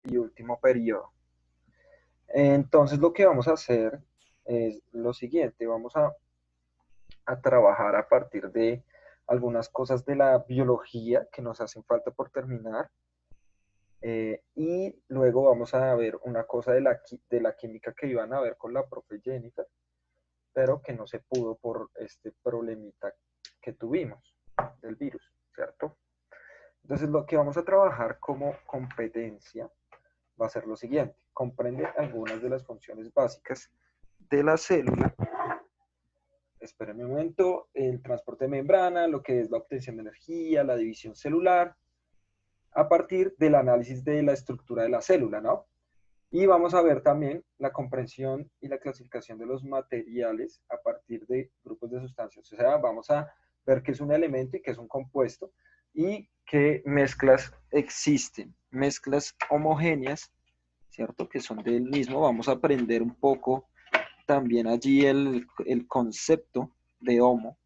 y último periodo. Entonces lo que vamos a hacer es lo siguiente, vamos a trabajar a partir de algunas cosas de la biología que nos hacen falta por terminar. Y luego vamos a ver una cosa de la química que iban a ver con la profe Jennifer, pero que no se pudo por este problemita que tuvimos del virus, ¿cierto? Entonces lo que vamos a trabajar como competencia va a ser lo siguiente: comprende algunas de las funciones básicas de la célula. Espérenme un momento: el transporte de membrana, lo que es la obtención de energía, la división celular, a partir del análisis de la estructura de la célula, ¿no? Y vamos a ver también la comprensión y la clasificación de los materiales a partir de grupos de sustancias. O sea, vamos a ver qué es un elemento y qué es un compuesto y qué mezclas existen. Mezclas homogéneas, ¿cierto? Que son del mismo. Vamos a aprender un poco también allí el concepto de homo,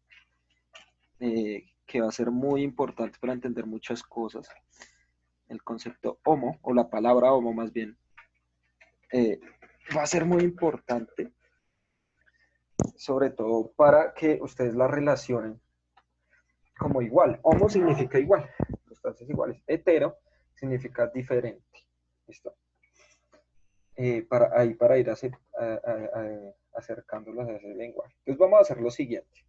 que va a ser muy importante para entender muchas cosas. El concepto homo, o la palabra homo más bien, va a ser muy importante, sobre todo para que ustedes la relacionen como igual. Homo significa igual, sustancias iguales. Hetero significa diferente. ¿Listo? Para ir acercándolos a ese lenguaje. Entonces vamos a hacer lo siguiente.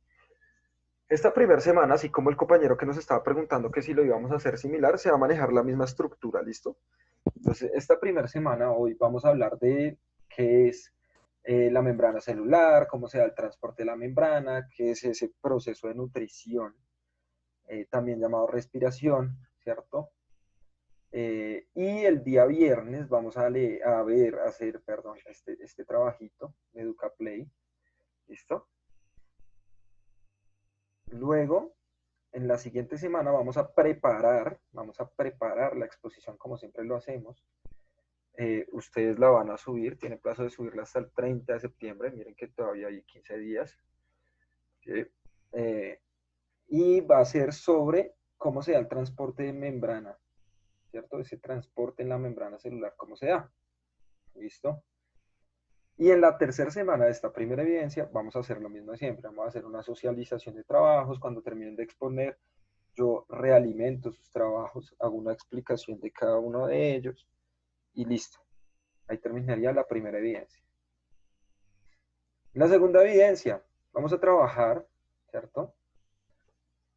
Esta primera semana, así como el compañero que nos estaba preguntando que si lo íbamos a hacer similar, se va a manejar la misma estructura, ¿listo? Entonces, esta primera semana, hoy vamos a hablar de qué es la membrana celular, cómo se da el transporte de la membrana, qué es ese proceso de nutrición, también llamado respiración, ¿cierto? Y el día viernes vamos hacer, perdón, este trabajito de EducaPlay, ¿listo? Luego, en la siguiente semana vamos a preparar la exposición como siempre lo hacemos. Ustedes la van a subir, tiene plazo de subirla hasta el 30 de septiembre, miren que todavía hay 15 días. ¿Sí? Y va a ser sobre cómo se da el transporte de membrana, ¿cierto? Ese transporte en la membrana celular, cómo se da. ¿Listo? Y en la tercera semana de esta primera evidencia vamos a hacer lo mismo de siempre, vamos a hacer una socialización de trabajos. Cuando terminen de exponer, yo realimento sus trabajos, hago una explicación de cada uno de ellos y listo. Ahí terminaría la primera evidencia. La segunda evidencia, vamos a trabajar, ¿cierto?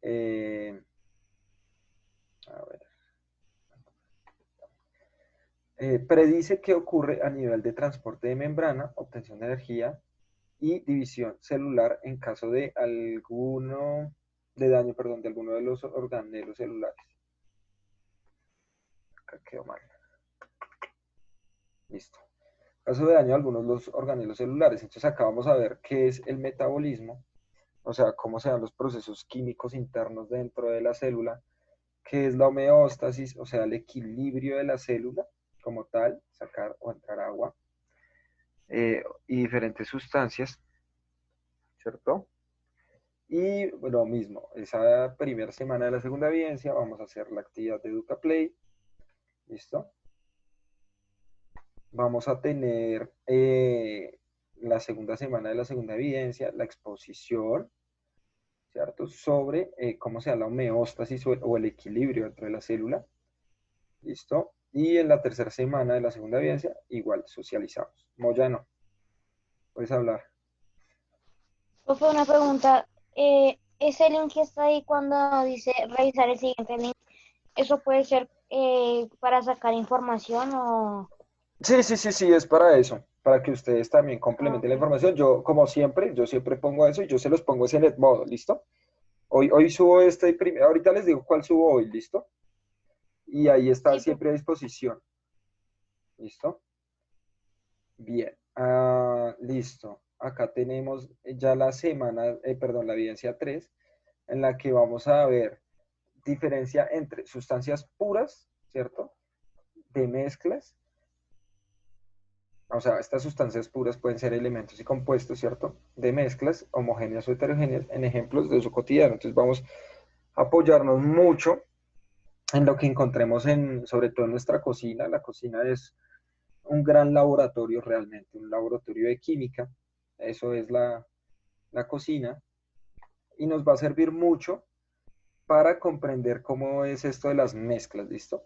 A ver. Predice qué ocurre a nivel de transporte de membrana, obtención de energía y división celular en caso de daño, perdón, de alguno de los organelos celulares. Acá quedó mal. Listo. Caso de daño de algunos de los organelos celulares. Entonces acá vamos a ver qué es el metabolismo, o sea, cómo se dan los procesos químicos internos dentro de la célula, qué es la homeostasis, o sea, el equilibrio de la célula como tal, sacar o entrar agua, y diferentes sustancias, ¿cierto? Y lo mismo, esa primera semana de la segunda evidencia vamos a hacer la actividad de EducaPlay, ¿listo? Vamos a tener la segunda semana de la segunda evidencia, la exposición, ¿cierto? Sobre cómo se da la homeostasis o el equilibrio dentro de la célula, ¿listo? Y en la tercera semana de la segunda evidencia, igual, socializamos. Moyano, puedes hablar. Profe, una pregunta. Ese link que está ahí cuando dice revisar el siguiente link, ¿eso puede ser para sacar información o...? Sí, sí, sí, sí, es para eso, para que ustedes también Ah, complementen la ok. información. Yo, como siempre, yo siempre pongo eso y yo se los pongo en el modo, ¿listo? Hoy subo ahorita les digo cuál subo hoy, ¿listo? Y ahí está Sí, siempre a disposición, ¿listo? Bien, listo. Acá tenemos ya la semana, perdón, la evidencia 3, en la que vamos a ver diferencia entre sustancias puras, ¿cierto? De mezclas. O sea, estas sustancias puras pueden ser elementos y compuestos, ¿cierto? De mezclas homogéneas o heterogéneas en ejemplos de uso cotidiano. Entonces vamos a apoyarnos mucho en lo que encontremos sobre todo en nuestra cocina. La cocina es un gran laboratorio realmente, un laboratorio de química. Eso es la cocina y nos va a servir mucho para comprender cómo es esto de las mezclas, ¿listo?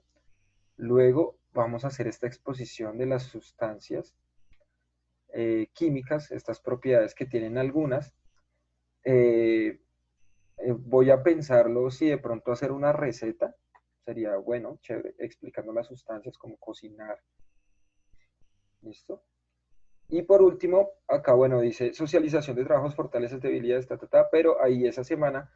Luego vamos a hacer esta exposición de las sustancias químicas, estas propiedades que tienen algunas. Eh, Voy a pensarlo si de pronto hacer una receta, sería bueno, chévere, explicando las sustancias, como cocinar, ¿listo? Y por último, acá, bueno, dice socialización de trabajos, fortalezas, debilidades, pero ahí esa semana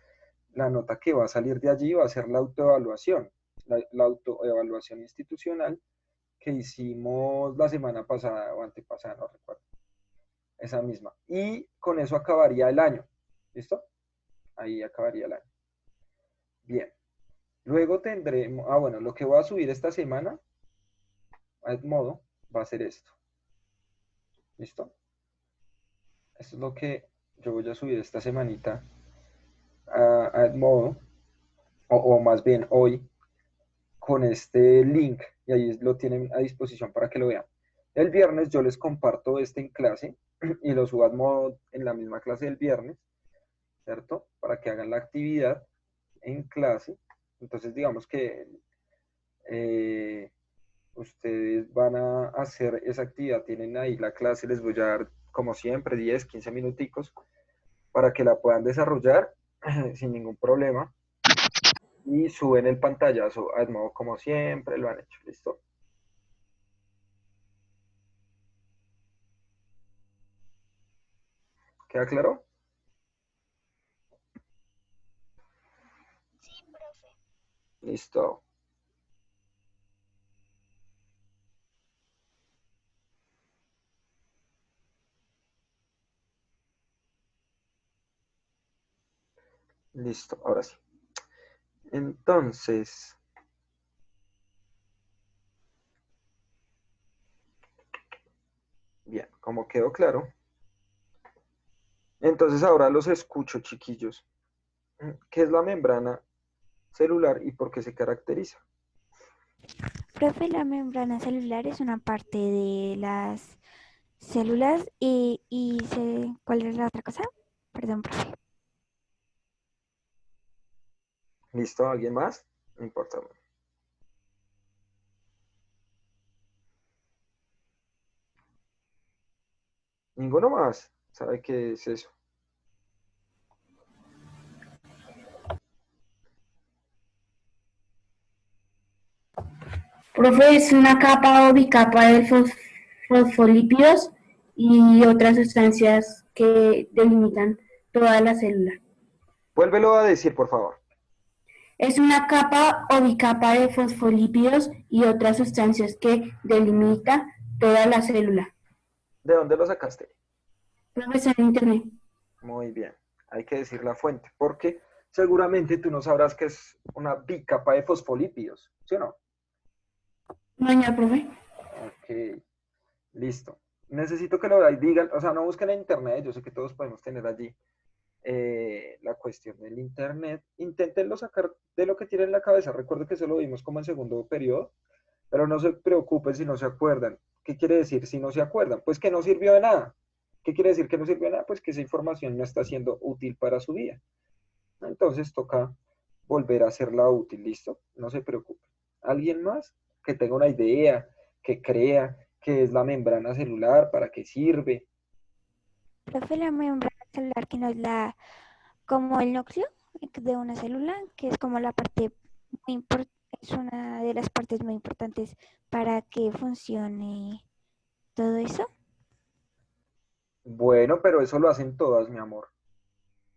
la nota que va a salir de allí va a ser la autoevaluación, la autoevaluación institucional que hicimos la semana pasada o antepasada, no recuerdo, esa misma. Y con eso acabaría el año, ¿listo? Ahí acabaría el año. Bien, luego tendremos, bueno, lo que voy a subir esta semana, a modo, va a ser esto, ¿listo? Esto es lo que yo voy a subir esta semanita a modo, o más bien hoy, con este link, y ahí lo tienen a disposición para que lo vean. El viernes yo les comparto este en clase y lo subo a modo en la misma clase del viernes, ¿cierto? Para que hagan la actividad en clase. Entonces, digamos que ustedes van a hacer esa actividad, tienen ahí la clase, les voy a dar, como siempre, 10, 15 minuticos para que la puedan desarrollar sin ningún problema y suben el pantallazo a modo como siempre lo han hecho, ¿listo? ¿Queda claro? Sí, profe. Listo. Listo, ahora sí. Entonces, bien, como quedó claro. Entonces ahora los escucho, chiquillos. ¿Qué es la membrana celular y por qué se caracteriza? Profe, la membrana celular es una parte de las células ¿cuál es la otra cosa? Perdón, profe. ¿Listo? ¿Alguien más? No importa. Ninguno más. ¿Sabe qué es eso? Profe, es una capa o bicapa de fosfolípidos y otras sustancias que delimitan toda la célula. Vuélvelo a decir, por favor. Es una capa o bicapa de fosfolípidos y otras sustancias que delimitan toda la célula. ¿De dónde lo sacaste? Profesor en internet. Muy bien. Hay que decir la fuente, porque seguramente tú no sabrás que es una bicapa de fosfolípidos, ¿sí o no? Mañana, profe. Ok, listo. Necesito que lo digan, o sea, no busquen en internet, yo sé que todos podemos tener allí la cuestión del internet. Inténtenlo sacar de lo que tienen en la cabeza. Recuerdo que eso lo vimos como en segundo periodo, pero no se preocupen si no se acuerdan. ¿Qué quiere decir si no se acuerdan? Pues que no sirvió de nada. ¿Qué quiere decir que no sirvió de nada? Pues que esa información no está siendo útil para su vida. Entonces toca volver a hacerla útil, ¿listo? No se preocupe. ¿Alguien más que tenga una idea, que crea que es la membrana celular, para qué sirve? Profe, la membrana celular que no es como el núcleo de una célula, que es como la parte muy importante, es una de las partes muy importantes para que funcione todo eso. Bueno, pero eso lo hacen todas, mi amor,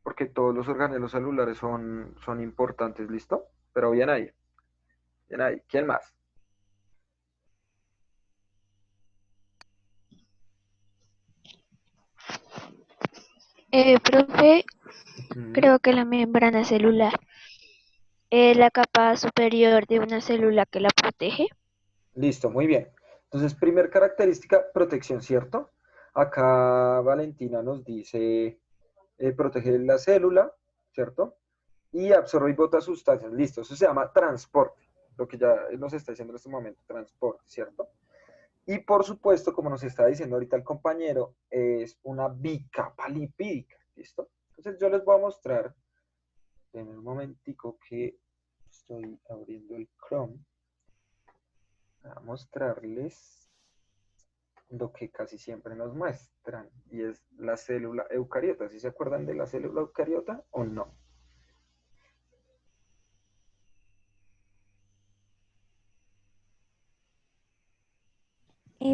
porque todos los organelos celulares son importantes, ¿listo? Pero bien ahí, bien ahí. ¿Quién más? Profe, Ujú. creo que la membrana celular es la capa superior de una célula que la protege. Listo, muy bien. Entonces, primer característica, protección, ¿cierto? Acá Valentina nos dice proteger la célula, ¿cierto? Y absorbe y bota sustancias. Listo, eso se llama transporte. lo que ya nos está diciendo en este momento, transporte, ¿cierto? Y por supuesto, como nos está diciendo ahorita el compañero, es una bicapa lipídica, ¿listo? Entonces yo les voy a mostrar, en un momentico que estoy abriendo el Chrome, a mostrarles lo que casi siempre nos muestran, y es la célula eucariota. ¿Sí se acuerdan de la célula eucariota o no?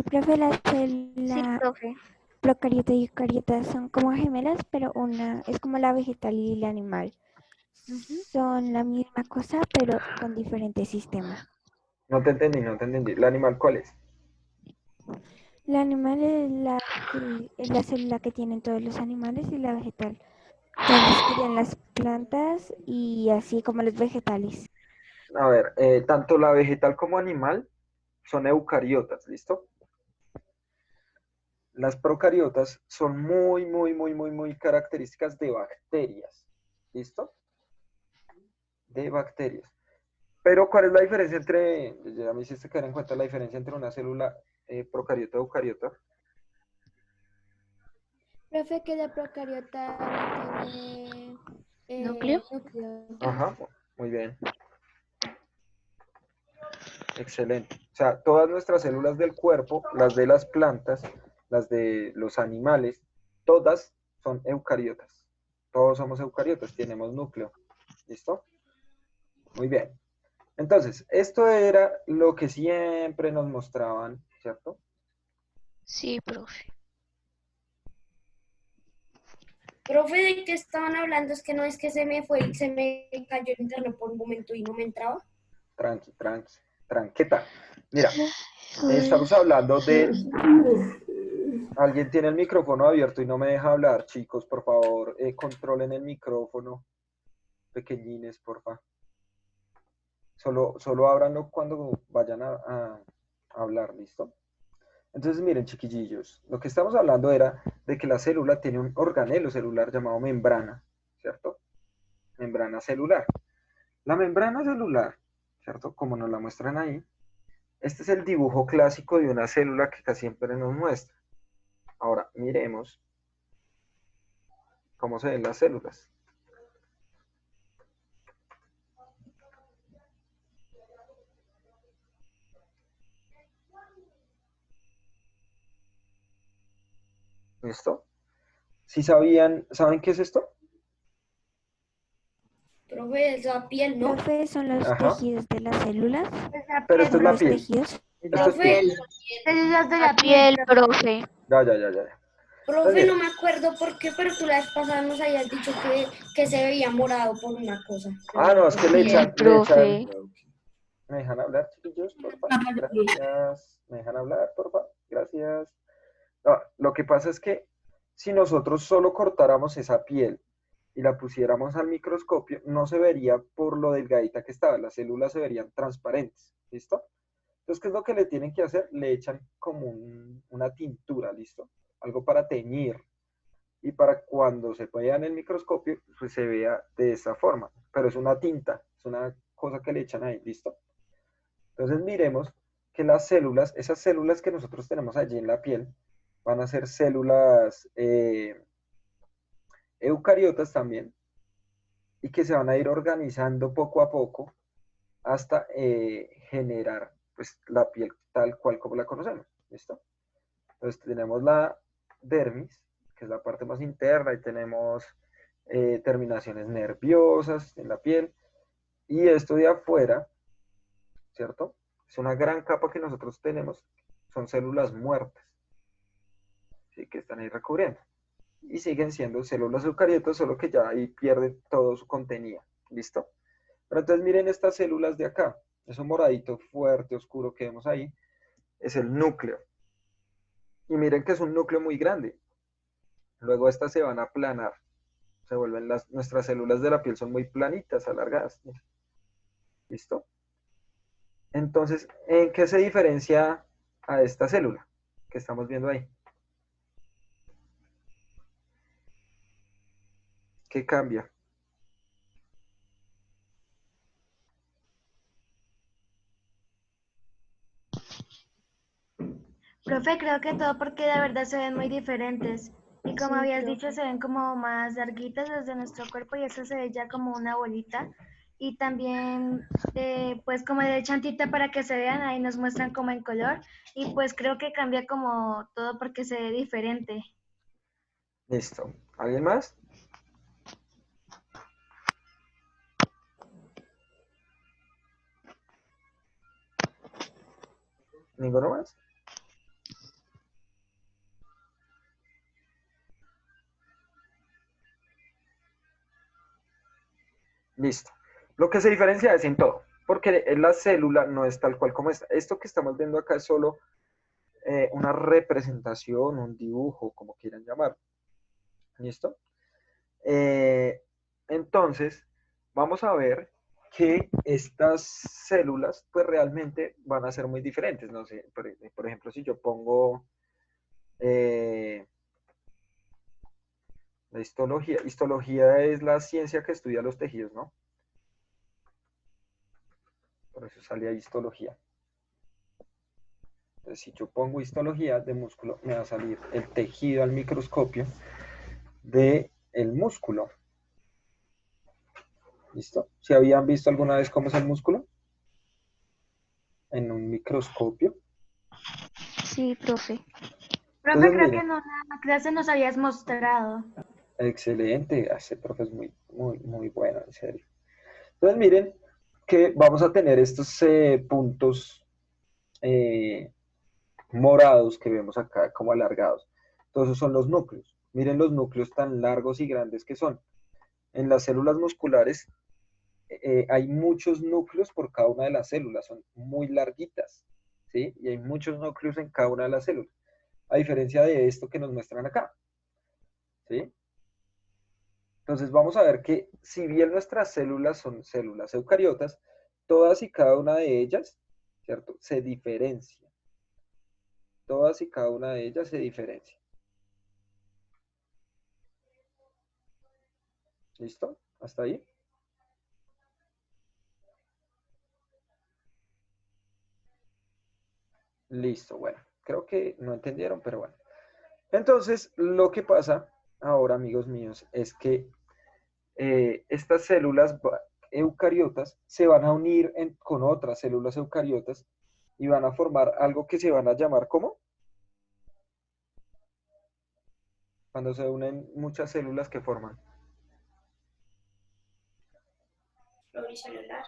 Profe, las Sí, células profe. procariota y eucariota son como gemelas, pero una es como la vegetal y la animal. Son la misma cosa, pero con diferentes sistemas. No te entendí, no te entendí. ¿El animal cuál es? La animal es la célula que tienen todos los animales y la vegetal. Entonces serían las plantas y así como los vegetales. A ver, tanto la vegetal como animal son eucariotas, ¿listo? Las procariotas son muy características de bacterias, ¿listo? De bacterias. Pero, ¿cuál es la diferencia entre, ya me hiciste caer en cuenta la diferencia entre una célula procariota y eucariota? Profe, que la procariota no tiene ¿Núcleo? núcleo. Ajá, muy bien, excelente. O sea, todas nuestras células del cuerpo, las de las plantas, las de los animales, todas son eucariotas. Todos somos eucariotas, tenemos núcleo. ¿Listo? Muy bien. Entonces, esto era lo que siempre nos mostraban, ¿cierto? Sí, profe. Profe, ¿de qué estaban hablando? Es que no es que se me cayó el internet por un momento y no me entraba. Tranqueta. Mira, estamos hablando de... Alguien tiene el micrófono abierto y no me deja hablar, chicos, por favor, controlen el micrófono, pequeñines, porfa. Solo ábranlo cuando vayan a hablar, ¿listo? Entonces, miren, chiquillillos, lo que estamos hablando era de que la célula tiene un organelo celular llamado membrana, ¿cierto? Membrana celular. La membrana celular, ¿cierto? Como nos la muestran ahí, este es el dibujo clásico de una célula que casi siempre nos muestra. Ahora, miremos cómo se ven las células. ¿Listo? Si ¿saben qué es esto? Profe, esa piel, ¿no? Profe, son los Ajá, tejidos de las células. pero esto es Son la los piel. tejidos. Esto es piel. Células de la piel, profe. Ya. Entonces, Profe, no miren, me acuerdo por qué, pero tú la vez pasada nos habías dicho que se veía morado por una cosa. no, es que Sí, profe. ¿me dejan hablar, chiquillos, porfa? Gracias. ¿Me dejan hablar, porfa? Gracias. No, lo que pasa es que si nosotros solo cortáramos esa piel y la pusiéramos al microscopio, no se vería por lo delgadita que estaba, las células se verían transparentes, ¿listo? Entonces, ¿qué es lo que le tienen que hacer? Le echan como una tintura, ¿listo? Algo para teñir y para cuando se vea en el microscopio, pues se vea de esa forma, pero es una tinta, es una cosa que le echan ahí, ¿listo? Entonces miremos que las células, esas células que nosotros tenemos allí en la piel, van a ser células eucariotas también, y que se van a ir organizando poco a poco hasta generar pues, la piel tal cual como la conocemos. ¿Listo? Entonces tenemos la dermis, que es la parte más interna, y tenemos terminaciones nerviosas en la piel, y esto de afuera, ¿cierto? Es una gran capa que nosotros tenemos, son células muertas, ¿sí? Que están ahí recubriendo. Y siguen siendo células eucariotas, solo que ya ahí pierden todo su contenido. ¿Listo? Pero entonces miren estas células de acá. Eso moradito fuerte, oscuro que vemos ahí, es el núcleo. Y miren que es un núcleo muy grande. Luego estas se van a aplanar. Se vuelven nuestras células de la piel son muy planitas, alargadas. ¿Listo? Entonces, ¿en qué se diferencia a esta célula que estamos viendo ahí? ¿Qué cambia? Profe, creo que todo porque la verdad se ven muy diferentes. Y como Sí, habías profe. dicho, se ven como más larguitas desde nuestro cuerpo y eso se ve ya como una bolita. Y también, pues como le echan tinta para que se vean, ahí nos muestran como en color. Y pues creo que cambia como todo porque se ve diferente. Listo. ¿Alguien más? ¿Ninguno más? Listo. Lo que se diferencia es en todo, porque la célula no es tal cual como esta. Esto que estamos viendo acá es solo una representación, un dibujo, como quieran llamarlo. ¿Listo? Eh, entonces, vamos a ver que estas células, pues realmente van a ser muy diferentes. No sé, por ejemplo, si yo pongo la histología. Histología es la ciencia que estudia los tejidos, ¿no? Por eso sale ahí histología. Entonces, si yo pongo histología de músculo, me va a salir el tejido al microscopio del músculo. ¿Listo? ¿Si habían visto alguna vez cómo es el músculo? En un microscopio. Sí, profe. Profe, Entonces, creo que miren, en una clase nos habías mostrado. excelente. Ese profe es muy, muy, muy bueno, en serio. Entonces, miren que vamos a tener estos puntos morados que vemos acá como alargados. Todos esos son los núcleos. Miren los núcleos tan largos y grandes que son. En las células musculares hay muchos núcleos por cada una de las células, son muy larguitas, ¿sí? Y hay muchos núcleos en cada una de las células, a diferencia de esto que nos muestran acá, ¿sí? Entonces vamos a ver que si bien nuestras células son células eucariotas, todas y cada una de ellas, ¿cierto? Se diferencian. Todas y cada una de ellas se diferencian. ¿Listo? ¿Hasta ahí? Listo, bueno. Creo que no entendieron, pero bueno. Entonces, lo que pasa ahora, amigos míos, es que estas células eucariotas se van a unir con otras células eucariotas y van a formar algo que se van a llamar ¿cómo? Cuando se unen muchas células que forman. Pluricelular.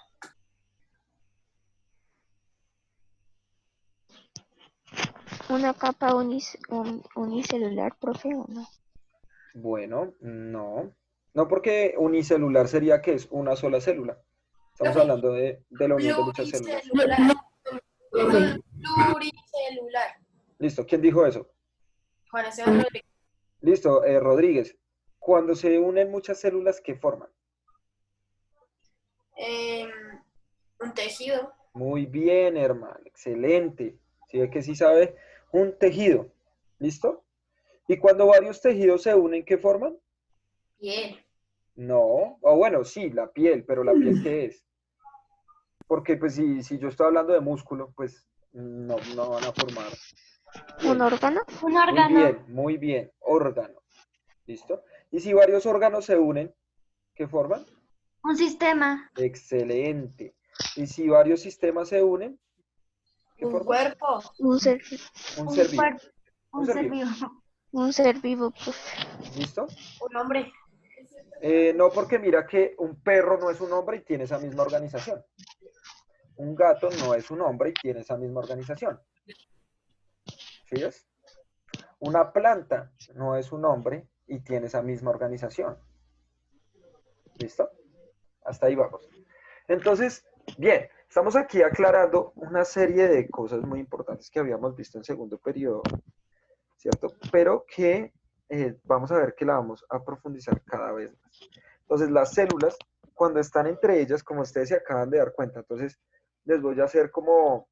¿Una capa unicelular, profe, o no? Bueno, no. No porque unicelular sería que es una sola célula. Estamos Profe, hablando de la unión de muchas células. pluricelular. Profe, Pluricelular. Listo, ¿quién dijo eso? Juan Esteban Rodríguez. Listo, Rodríguez. Cuando se unen muchas células, ¿qué forman? Un tejido. Muy bien, hermano. Excelente. Si ve que sí sabe, un tejido. ¿Listo? Y cuando varios tejidos se unen, ¿qué forman? Piel. No. O bueno, sí, la piel, pero ¿la piel qué es? Porque pues si yo estoy hablando de músculo, pues no van a formar ¿Un piel. órgano? Un órgano, Muy bien. Órgano. ¿Listo? Y si varios órganos se unen, ¿qué forman? un sistema, Excelente. Y si varios sistemas se unen, ¿qué Un forman? cuerpo. Un ser, Un un ser vivo. cuerpo, Un un ser ser vivo. vivo. un ser vivo, profe. ¿Listo? Un hombre. No, porque mira que un perro no es un hombre y tiene esa misma organización. Un gato no es un hombre y tiene esa misma organización. ¿Sí ves? Una planta no es un hombre y tiene esa misma organización. ¿Listo? Hasta ahí vamos. Entonces, bien, estamos aquí aclarando una serie de cosas muy importantes que habíamos visto en segundo periodo, ¿cierto? Pero que vamos a ver que la vamos a profundizar cada vez más. Entonces, las células, cuando están entre ellas, como ustedes se acaban de dar cuenta, entonces les voy a hacer como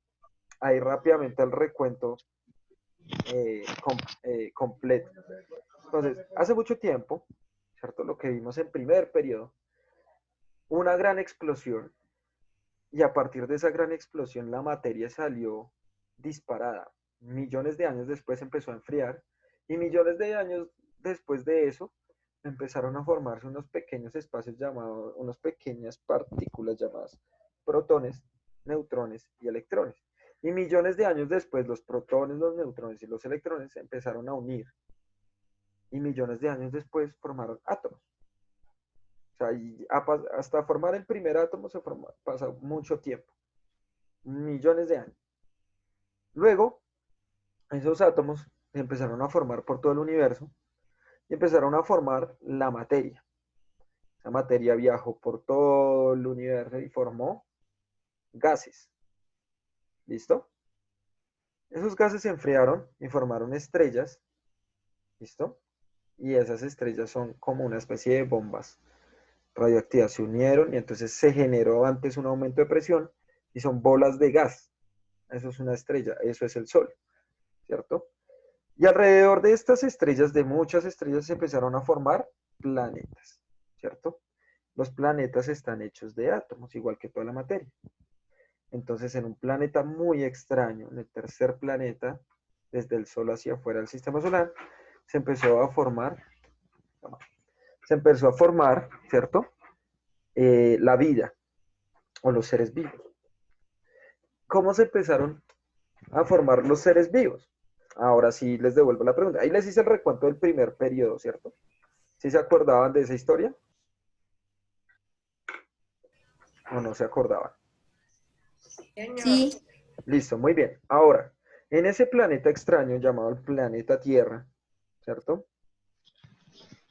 ahí rápidamente el recuento completo. Entonces, hace mucho tiempo, ¿cierto? Lo que vimos en primer periodo, una gran explosión, y a partir de esa gran explosión la materia salió disparada, millones de años después empezó a enfriar, y millones de años después de eso empezaron a formarse unos pequeños espacios llamados, unas pequeñas partículas llamadas protones, neutrones y electrones. Y millones de años después los protones, los neutrones y los electrones se empezaron a unir. Y millones de años después formaron átomos. O sea, hasta formar el primer átomo pasa mucho tiempo. Millones de años. Luego, esos átomos se empezaron a formar por todo el universo y empezaron a formar la materia. Esa materia viajó por todo el universo y formó gases. ¿Listo? Esos gases se enfriaron y formaron estrellas. ¿Listo? Y esas estrellas son como una especie de bombas radioactivas. Se unieron y entonces se generó antes un aumento de presión y son bolas de gas. Eso es una estrella, eso es el Sol, ¿cierto? Y alrededor de estas estrellas, de muchas estrellas, se empezaron a formar planetas, ¿cierto? Los planetas están hechos de átomos, igual que toda la materia. Entonces, en un planeta muy extraño, en el tercer planeta, desde el Sol hacia afuera del sistema solar, se empezó a formar, ¿cierto? La vida o los seres vivos. ¿Cómo se empezaron a formar los seres vivos? Ahora sí les devuelvo la pregunta. Ahí les hice el recuento del primer periodo, ¿cierto? ¿Sí se acordaban de esa historia? ¿O no se acordaban? Sí. Listo, muy bien. Ahora, en ese planeta extraño llamado el planeta Tierra, ¿cierto?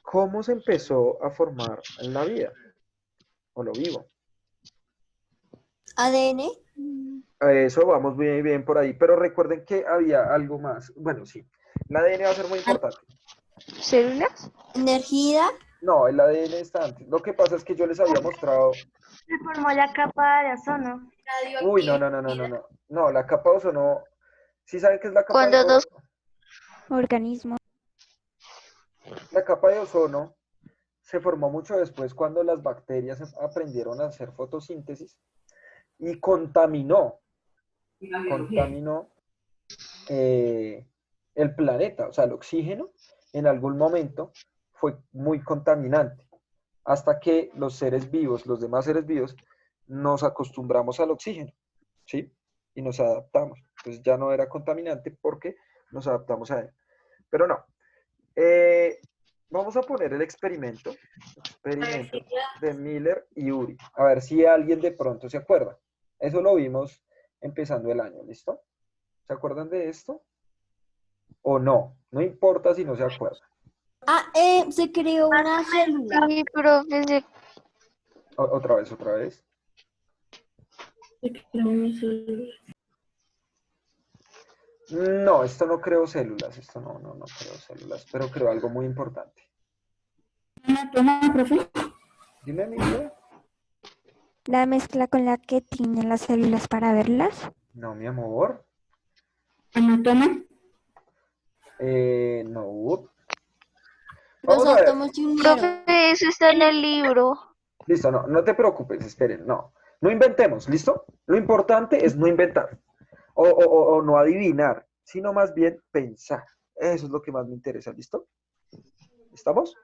¿Cómo se empezó a formar la vida? O lo vivo. ADN. Eso, vamos muy bien por ahí. Pero recuerden que había algo más. Bueno, sí. El ADN va a ser muy importante. ¿Células? Energía. No, el ADN está antes. Lo que pasa es que yo les había mostrado. Se formó la capa de ozono. Uy, no. No, la capa de ozono. ¿Sí saben qué es la capa de Cuando ozono? dos, Organismos. La capa de ozono se formó mucho después cuando las bacterias aprendieron a hacer fotosíntesis y contaminó el planeta. O sea, el oxígeno en algún momento fue muy contaminante. Hasta que los seres vivos, los demás seres vivos, nos acostumbramos al oxígeno, ¿sí? Y nos adaptamos. Entonces ya no era contaminante porque nos adaptamos a él. Pero no. Vamos a poner el experimento de Miller y Urey. A ver si alguien de pronto se acuerda. Eso lo vimos empezando el año, ¿listo? ¿Se acuerdan de esto? ¿O no? No importa si no se acuerdan. Se creó una célula. sí, profe, Otra vez. Se creó una célula. No, esto no creo células. Esto no creo células, pero creo algo muy importante. Una toma, profe. Dime, mi vida. La mezcla con la que tienen las células para verlas. No, mi amor. Anatoma. No. Los Vamos a ver. átomos se unieron. profe, eso está en el libro. Listo, no te preocupes, esperen, no inventemos, ¿listo? Lo importante es no inventar o no adivinar, sino más bien pensar. Eso es lo que más me interesa, ¿listo? ¿Estamos?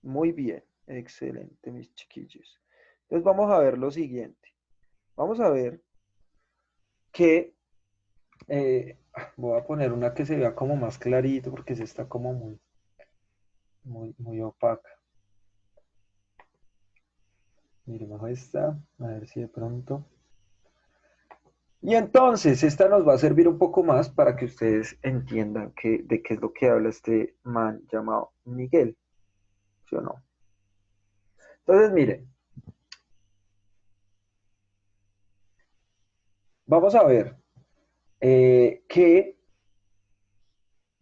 Muy bien, excelente, mis chiquillos. Entonces vamos a ver lo siguiente. Vamos a ver que voy a poner una que se vea como más clarito porque se está como muy opaca. Miremos esta, a ver si de pronto. Y entonces, esta nos va a servir un poco más para que ustedes entiendan de qué es lo que habla este man llamado Miguel. ¿Sí o no? Entonces, miren. Vamos a ver que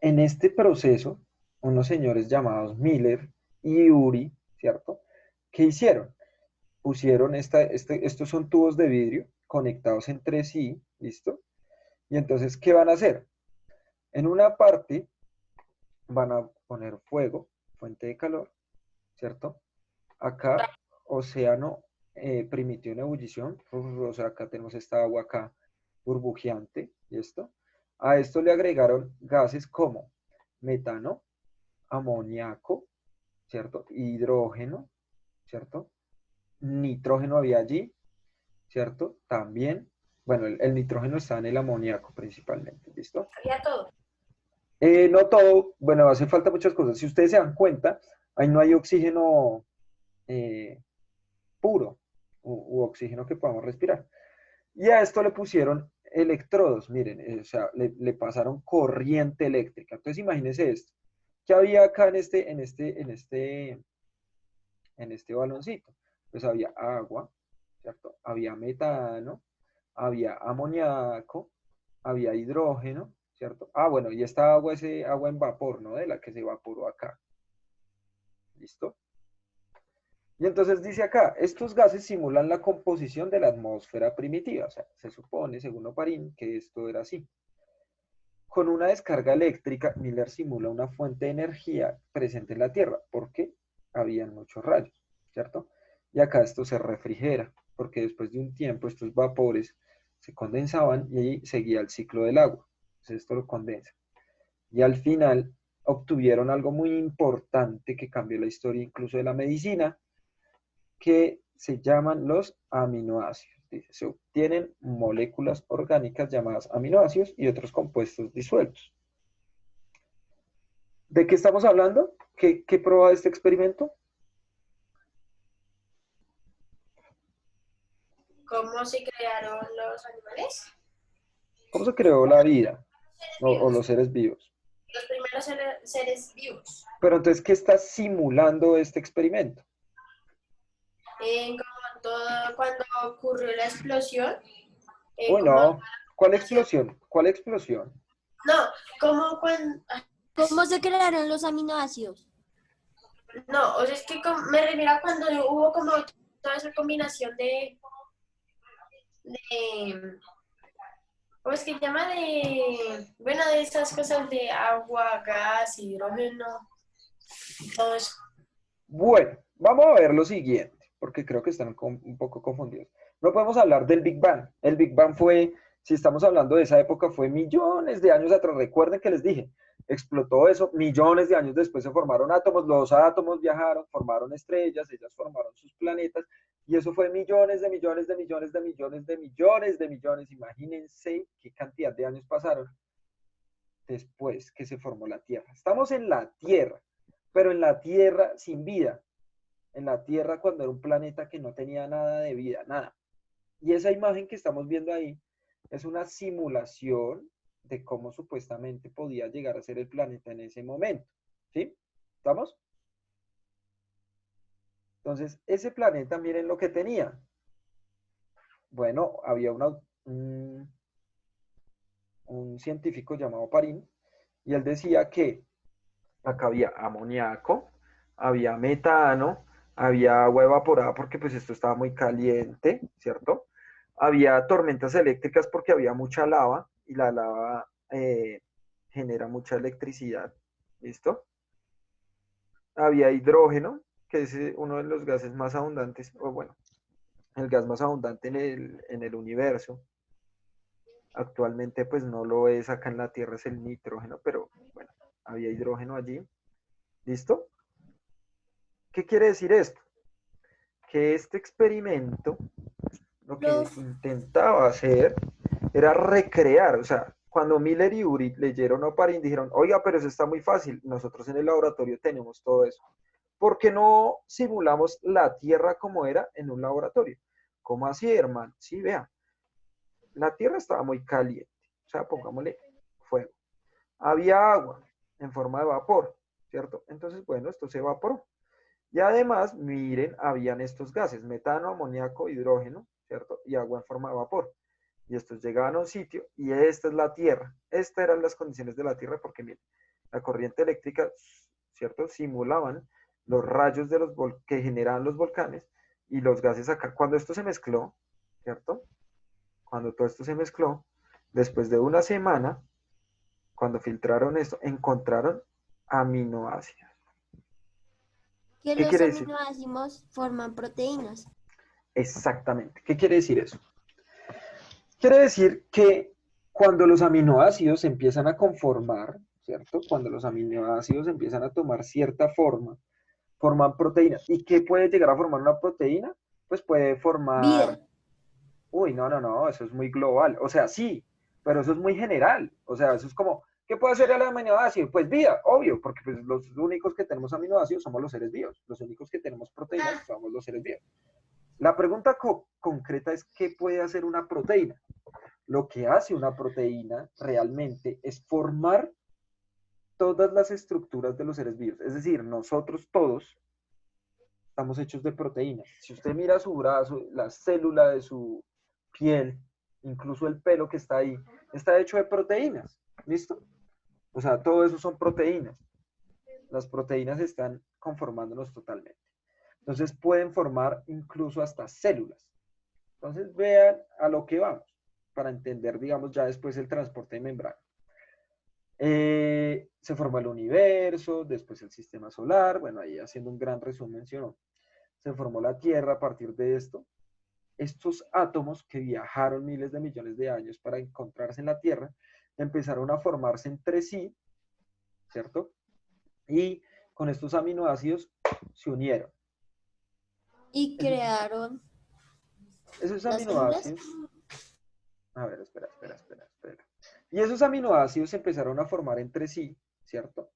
en este proceso, unos señores llamados Miller y Urey, ¿cierto? ¿Qué hicieron? Pusieron estos son tubos de vidrio conectados entre sí, ¿listo? Y entonces, ¿qué van a hacer? En una parte van a poner fuego, fuente de calor, ¿cierto? Acá, océano primitivo en ebullición, o sea, acá tenemos esta agua acá burbujeante, ¿listo? A esto le agregaron gases como metano, amoníaco, ¿cierto? Hidrógeno, ¿cierto? Nitrógeno había allí, ¿cierto? También, bueno, el nitrógeno está en el amoníaco principalmente, ¿listo? Había todo. No todo, bueno, hace falta muchas cosas. Si ustedes se dan cuenta, ahí no hay oxígeno puro u oxígeno que podamos respirar. Y a esto le pusieron electrodos, miren, o sea, le pasaron corriente eléctrica. Entonces imagínense esto. ¿Qué había acá en este baloncito? Pues había agua, ¿cierto? Había metano, había amoníaco, había hidrógeno, ¿cierto? Ah, bueno, y esta agua es agua en vapor, ¿no? De la que se evaporó acá. ¿Listo? Y entonces dice acá, estos gases simulan la composición de la atmósfera primitiva. O sea, se supone, según Oparin, que esto era así. Con una descarga eléctrica, Miller simula una fuente de energía presente en la Tierra, porque habían muchos rayos, ¿cierto? Y acá esto se refrigera, porque después de un tiempo estos vapores se condensaban y ahí seguía el ciclo del agua. Entonces esto lo condensa. Y al final obtuvieron algo muy importante que cambió la historia incluso de la medicina, que se llaman los aminoácidos. Dice, se obtienen moléculas orgánicas llamadas aminoácidos y otros compuestos disueltos. ¿De qué estamos hablando? ¿Qué prueba este experimento? ¿Cómo se crearon los animales? ¿Cómo se creó la vida Seres o vivos. los seres vivos? Los primeros seres vivos. Pero entonces, ¿qué está simulando este experimento? Como todo, cuando ocurrió la explosión, Uy, como no. ¿Cuál explosión? ¿Cuál explosión? no, como cuando ¿Cómo se crearon los aminoácidos? no, o sea, es que me refiero a cuando hubo como toda esa combinación de ¿cómo es que se llama? Bueno, de esas cosas de agua, gas, hidrógeno, todo eso. Bueno, vamos a ver lo siguiente, porque creo que están un poco confundidos. No podemos hablar del Big Bang. El Big Bang fue, si estamos hablando de esa época, fue millones de años atrás. Recuerden que les dije, explotó eso, millones de años después se formaron átomos, los átomos viajaron, formaron estrellas, ellas formaron sus planetas, y eso fue millones de millones de millones de millones de millones de millones. Imagínense qué cantidad de años pasaron después que se formó la Tierra. Estamos en la Tierra, pero en la Tierra sin vida. En la Tierra cuando era un planeta que no tenía nada de vida, nada. Y esa imagen que estamos viendo ahí es una simulación de cómo supuestamente podía llegar a ser el planeta en ese momento. ¿Sí? ¿Estamos? Entonces, ese planeta, miren lo que tenía. Bueno, había un científico llamado Parín, y él decía que acá había amoníaco, había metano, había agua evaporada porque pues esto estaba muy caliente, ¿cierto? Había tormentas eléctricas porque había mucha lava y la lava genera mucha electricidad, ¿listo? Había hidrógeno, que es uno de los gases más abundantes, o bueno, el gas más abundante en el universo. Actualmente pues no lo es acá en la Tierra, es el nitrógeno, pero bueno, había hidrógeno allí. ¿Listo? ¿Qué quiere decir esto? Que este experimento lo que intentaba hacer era recrear, o sea, cuando Miller y Urey leyeron Oparin dijeron, oiga, pero eso está muy fácil, nosotros en el laboratorio tenemos todo eso. ¿Por qué no simulamos la Tierra como era en un laboratorio? ¿Cómo así, hermano? Sí, vean, la Tierra estaba muy caliente, o sea, pongámosle fuego. Había agua en forma de vapor, ¿cierto? Entonces, bueno, esto se evaporó. Y además, miren, habían estos gases, metano, amoníaco, hidrógeno, ¿cierto? Y agua en forma de vapor. Y estos llegaban a un sitio y esta es la Tierra. Estas eran las condiciones de la Tierra porque, miren, la corriente eléctrica, ¿cierto? Simulaban los rayos de que generaban los volcanes y los gases acá. Cuando esto se mezcló, ¿cierto? Cuando todo esto se mezcló, después de una semana, cuando filtraron esto, encontraron aminoácidos. Que ¿Qué los quiere decir? aminoácidos forman proteínas. Exactamente. ¿Qué quiere decir eso? Quiere decir que cuando los aminoácidos se empiezan a conformar, ¿cierto? Cuando los aminoácidos empiezan a tomar cierta forma, forman proteínas. ¿Y qué puede llegar a formar una proteína? Pues puede formar... Vida. Uy, no, eso es muy global. O sea, sí, pero eso es muy general. O sea, eso es como, ¿qué puede hacer el aminoácido? Pues vida, obvio, porque pues, los únicos que tenemos aminoácidos somos los seres vivos. Los únicos que tenemos proteínas somos los seres vivos. La pregunta concreta es, ¿qué puede hacer una proteína? Lo que hace una proteína realmente es formar todas las estructuras de los seres vivos. Es decir, nosotros todos estamos hechos de proteínas. Si usted mira su brazo, la célula de su piel, incluso el pelo que está ahí, está hecho de proteínas. ¿Listo? O sea, todo eso son proteínas. Las proteínas están conformándonos totalmente. Entonces pueden formar incluso hasta células. Entonces vean a lo que vamos para entender, digamos, ya después el transporte de membrana. Se formó el universo, después el sistema solar, bueno, ahí haciendo un gran resumen, ¿sí o no? Se formó la Tierra a partir de esto. Estos átomos que viajaron miles de millones de años para encontrarse en la Tierra, empezaron a formarse entre sí, ¿cierto? Y con estos aminoácidos se unieron. Y crearon Esos las células. aminoácidos... A ver, espera. Y esos aminoácidos se empezaron a formar entre sí, ¿cierto?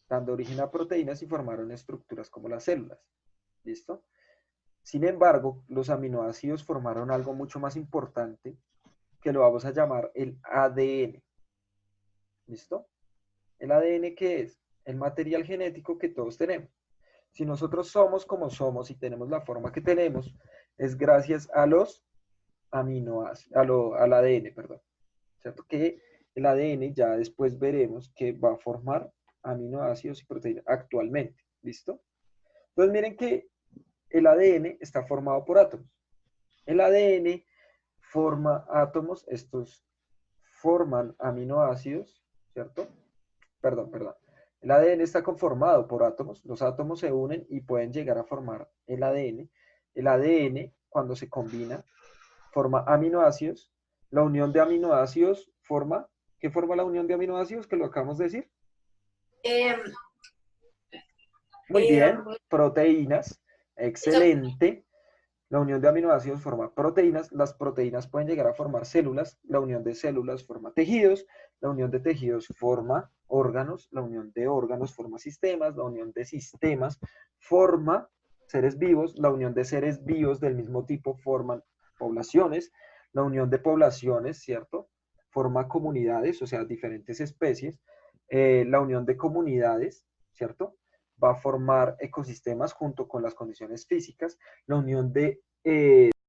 Dando origen a proteínas y formaron estructuras como las células. ¿Listo? Sin embargo, los aminoácidos formaron algo mucho más importante que lo vamos a llamar el ADN. ¿Listo? ¿El ADN qué es? El material genético que todos tenemos. Si nosotros somos como somos y tenemos la forma que tenemos, es gracias a los aminoácidos, al ADN, perdón. ¿Cierto? Que el ADN ya después veremos que va a formar aminoácidos y proteínas actualmente. ¿Listo? Entonces miren que el ADN está formado por átomos. El ADN forma átomos, estos forman aminoácidos, ¿cierto? Perdón. El ADN está conformado por átomos, los átomos se unen y pueden llegar a formar el ADN. El ADN, cuando se combina, forma aminoácidos. La unión de aminoácidos forma, ¿qué forma la unión de aminoácidos? Que lo acabamos de decir. Muy bien, proteínas, excelente. La unión de aminoácidos forma proteínas, las proteínas pueden llegar a formar células, la unión de células forma tejidos, la unión de tejidos forma órganos, la unión de órganos forma sistemas, la unión de sistemas forma seres vivos, la unión de seres vivos del mismo tipo forman poblaciones, la unión de poblaciones, ¿cierto? Forma comunidades, o sea, diferentes especies, la unión de comunidades, ¿cierto? Va a formar ecosistemas junto con las condiciones físicas, la unión de